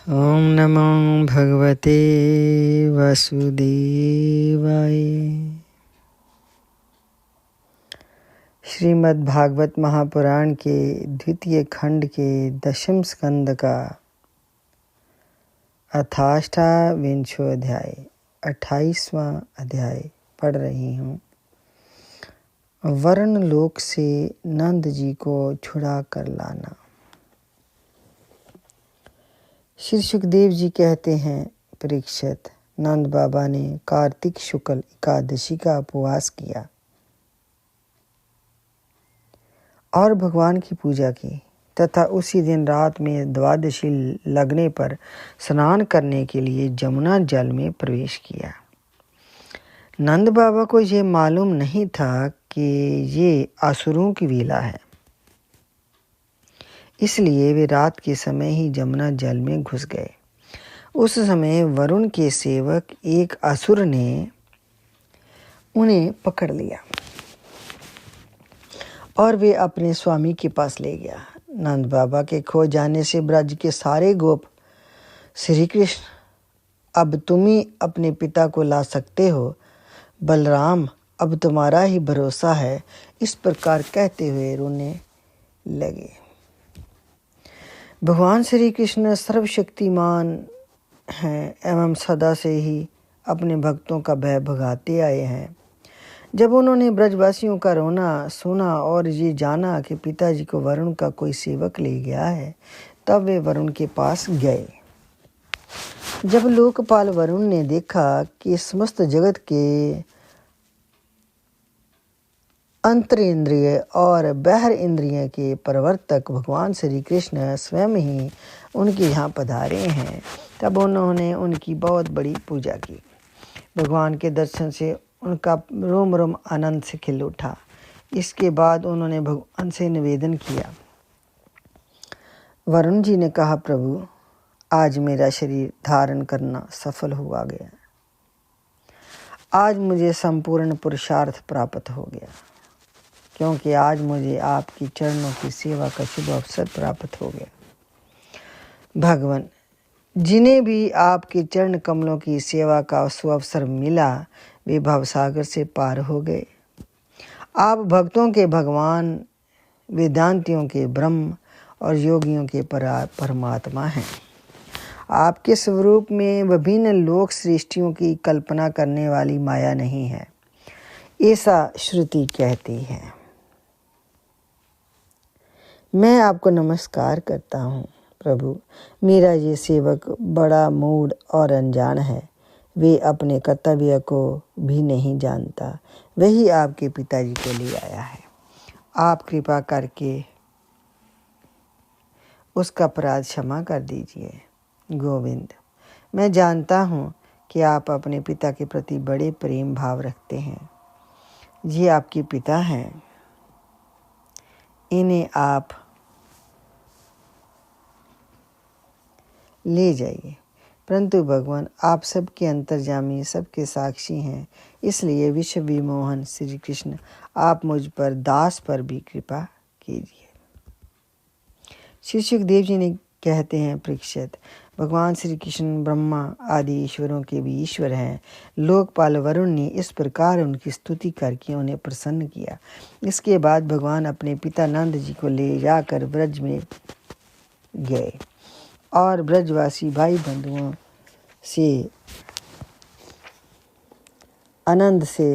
ओम नमो भगवते वासुदेवाय। श्रीमद् भागवत महापुराण के द्वितीय खंड के 10वें स्कंद का 28वां अध्याय 28वां अध्याय पढ़ रही हूँ। वर्ण लोक से नंद जी को छुड़ा कर लाना। श्री सुखदेव जी कहते हैं, परीक्षित, नंद बाबा ने कार्तिक शुक्ल एकादशी का उपवास किया और भगवान की पूजा की तथा उसी दिन रात में द्वादशी लगने पर स्नान करने के लिए जमुना जल में प्रवेश किया। नंद बाबा को ये मालूम नहीं था कि ये असुरों की लीला है, इसलिए वे रात के समय ही जमुना जल में घुस गए। उस समय वरुण के सेवक एक असुर ने उन्हें पकड़ लिया और वे अपने स्वामी के पास ले गया। नंद बाबा के खो जाने से ब्रज के सारे गोप, श्री कृष्ण, अब तुम ही अपने पिता को ला सकते हो, बलराम अब तुम्हारा ही भरोसा है, इस प्रकार कहते हुए रोने लगे। भगवान श्री कृष्ण सर्वशक्तिमान हैं एवं सदा से ही अपने भक्तों का भय भगाते आए हैं। जब उन्होंने ब्रजवासियों का रोना सुना और ये जाना कि पिताजी को वरुण का कोई सेवक ले गया है, तब वे वरुण के पास गए। जब लोकपाल वरुण ने देखा कि समस्त जगत के अंतरेंद्रिय और बाह्य इंद्रिय के प्रवर्तक भगवान श्री कृष्ण स्वयं ही उनके यहाँ पधारे हैं, तब उन्होंने उनकी बहुत बड़ी पूजा की। भगवान के दर्शन से उनका रोम रोम आनंद से खिल उठा। इसके बाद उन्होंने भगवान से निवेदन किया। वरुण जी ने कहा, प्रभु, आज मेरा शरीर धारण करना सफल हुआ गया। आज मुझे संपूर्ण पुरुषार्थ प्राप्त हो गया, क्योंकि आज मुझे आपकी चरणों की सेवा का शुभ अवसर प्राप्त हो गया। भगवान, जिन्हें भी आपके चरण कमलों की सेवा का सुअवसर मिला, वे भवसागर से पार हो गए। आप भक्तों के भगवान, वेदांतियों के ब्रह्म और योगियों के परमात्मा हैं। आपके स्वरूप में विभिन्न लोक सृष्टियों की कल्पना करने वाली माया नहीं है, ऐसा श्रुति कहती है। मैं आपको नमस्कार करता हूँ प्रभु। मेरा ये सेवक बड़ा मूढ़ और अनजान है, वे अपने कर्तव्य को भी नहीं जानता। वही आपके पिताजी को ले आया है। आप कृपा करके उसका अपराध क्षमा कर दीजिए। गोविंद, मैं जानता हूँ कि आप अपने पिता के प्रति बड़े प्रेम भाव रखते हैं। ये आपके पिता हैं, इन्हें आप ले जाइए। परंतु भगवान, आप सबके अंतर्यामी, सबके साक्षी हैं, इसलिए विश्व विमोहन श्री कृष्ण, आप मुझ पर, दास पर भी कृपा कीजिए। श्री सुखदेव जी ने कहते हैं, परीक्षित, भगवान श्री कृष्ण ब्रह्मा आदि ईश्वरों के भी ईश्वर हैं। लोकपाल वरुण ने इस प्रकार उनकी स्तुति करके उन्हें प्रसन्न किया। इसके बाद भगवान अपने पिता नंद जी को ले जाकर ब्रज में गए और ब्रजवासी भाई बंधुओं से आनंद से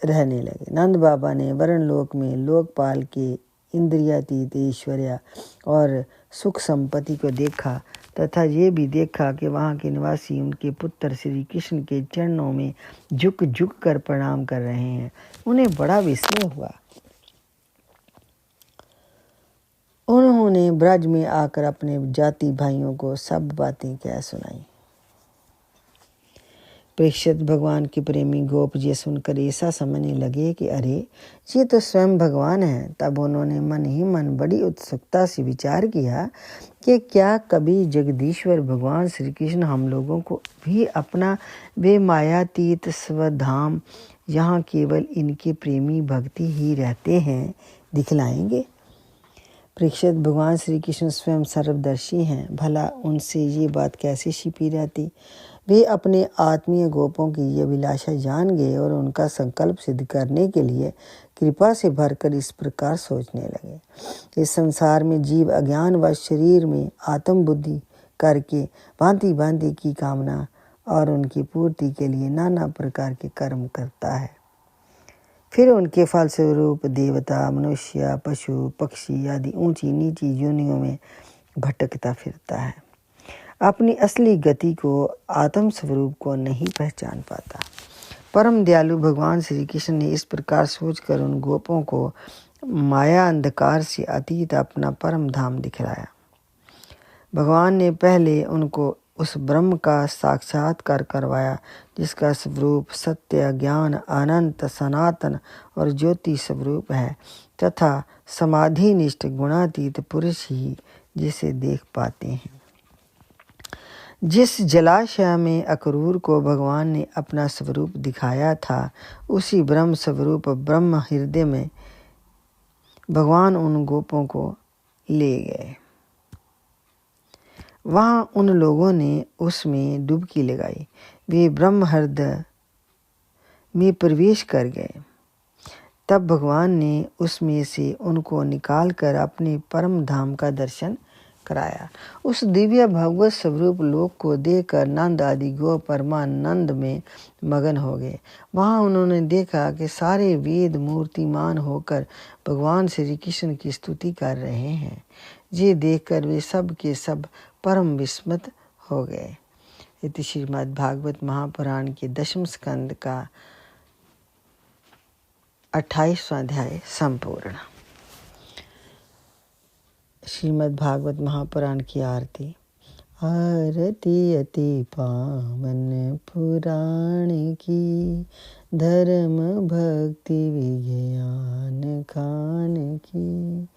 रहने लगे। नंद बाबा ने वरुण लोक में लोकपाल के इंद्रियातीत ऐश्वर्य और सुख संपत्ति को देखा तथा ये भी देखा कि वहाँ के निवासी उनके पुत्र श्री कृष्ण के चरणों में झुक झुक कर प्रणाम कर रहे हैं। उन्हें बड़ा विस्मय हुआ। उन्होंने ब्रज में आकर अपने जाति भाइयों को सब बातें कह सुनाई। परीक्षित, भगवान के प्रेमी गोप ये सुनकर ऐसा समझने लगे कि अरे, ये तो स्वयं भगवान हैं। तब उन्होंने मन ही मन बड़ी उत्सुकता से विचार किया कि क्या कभी जगदीश्वर भगवान श्री कृष्ण हम लोगों को भी अपना वे मायातीत स्वधाम, यहाँ केवल इनके प्रेमी भक्ति ही रहते हैं, दिखलाएंगे। परीक्षित, भगवान श्री कृष्ण स्वयं सर्वदर्शी हैं, भला उनसे ये बात कैसे छिपी रहती। वे अपने आत्मीय गोपों की ये अभिलाषा जान गए और उनका संकल्प सिद्ध करने के लिए कृपा से भरकर इस प्रकार सोचने लगे। इस संसार में जीव अज्ञान व शरीर में आत्म बुद्धि करके भांति भांति की कामना और उनकी पूर्ति के लिए नाना प्रकार के कर्म करता है। फिर उनके फलस्वरूप देवता, मनुष्य, पशु, पक्षी आदि ऊंची नीची योनियों में भटकता फिरता है। अपनी असली गति को, आत्म स्वरूप को नहीं पहचान पाता। परम दयालु भगवान श्री कृष्ण ने इस प्रकार सोचकर उन गोपों को माया अंधकार से अतीत अपना परम धाम दिखलाया। भगवान ने पहले उनको उस ब्रह्म का साक्षात्कार करवाया जिसका स्वरूप सत्य, ज्ञान, अनंत, सनातन और ज्योति स्वरूप है तथा समाधिनिष्ठ गुणातीत पुरुष ही जिसे देख पाते हैं। जिस जलाशय में अक्रूर को भगवान ने अपना स्वरूप दिखाया था, उसी ब्रह्म स्वरूप ब्रह्म हृदय में भगवान उन गोपों को ले गए। वहाँ उन लोगों ने उसमें डुबकी लगाई। वे ब्रह्म हृदय में प्रवेश कर गए। तब भगवान ने उसमें से उनको निकालकर अपने परम धाम का दर्शन कराया। उस दिव्य भगवत स्वरूप लोक को देखकर नंद आदि गो परमानंद में मगन हो गए। वहाँ उन्होंने देखा कि सारे वेद मूर्तिमान होकर भगवान श्री कृष्ण की स्तुति कर रहे हैं। ये देखकर वे सब के सब परम विस्मित हो गए। इति श्रीमद् भागवत महापुराण के 10वें स्कंद का 28वां अध्याय संपूर्ण। श्रीमद् भागवत महापुराण की आरती। आरती अति पावन पुराण की, धर्म भक्ति विज्ञान खान की।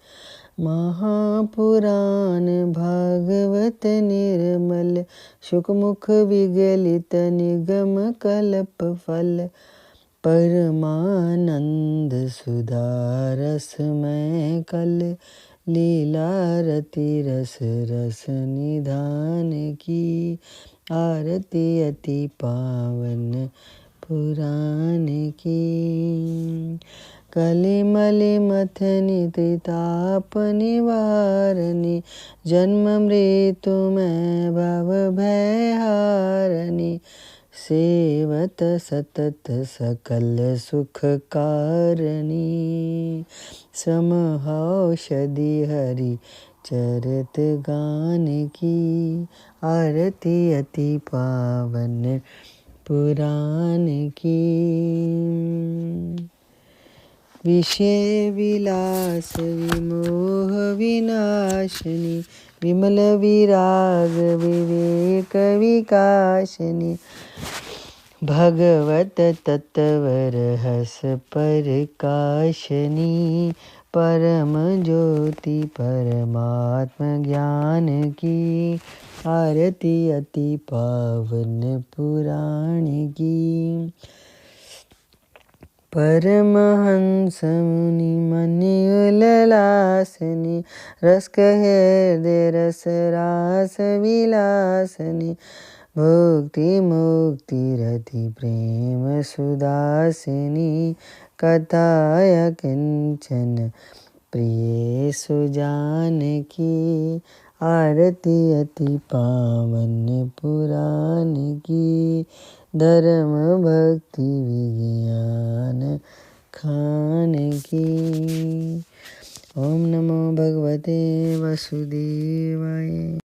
महापुराण भागवत निर्मल, शुकमुख विगलित निगम कल्प फल। परमानंद सुधारस में कल, लीला रति रस रस निधान की। आरती अति पावन पुराण की। कलिमलि मथनि त्रिताप निवारणी, जन्म मृत्यु में भव भय हारणी। सेवत सतत सकल सुख कारणी, समहौषधि हरि चरित गान की। आरती अति पावन पुराण की। विषय विलास विमोह विनाशिनी, विमल विराग विवेक विकासिनी। भगवत तत्व रहस प्रकाशनी, परम ज्योति परमात्म ज्ञान की। आरती अति पावन पुराण की। परमहंस मुनि मनि उल्लासनी, रस हृदय रस रास विलासनी। भुक्ति मुक्ति रति प्रेम सुदासिनी, कथाय किंचन प्रिय सुजान की। आरती अति पावन पुराण की। धर्म भक्ति विज्ञान खान की। ओम नमो भगवते वासुदेवाय।